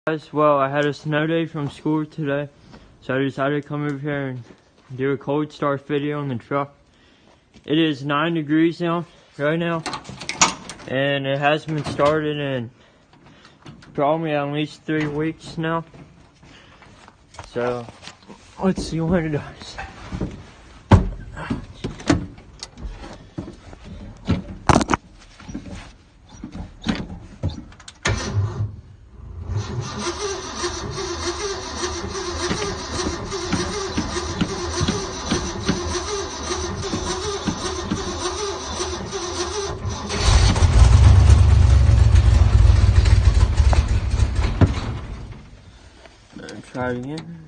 Guys, well, I had a snow day from school today, so I decided to come over here and do a cold start video on the truck. It is 9 degrees now, right now, and it hasn't been started in probably at least 3 weeks now. So, let's see what it does. Try it again.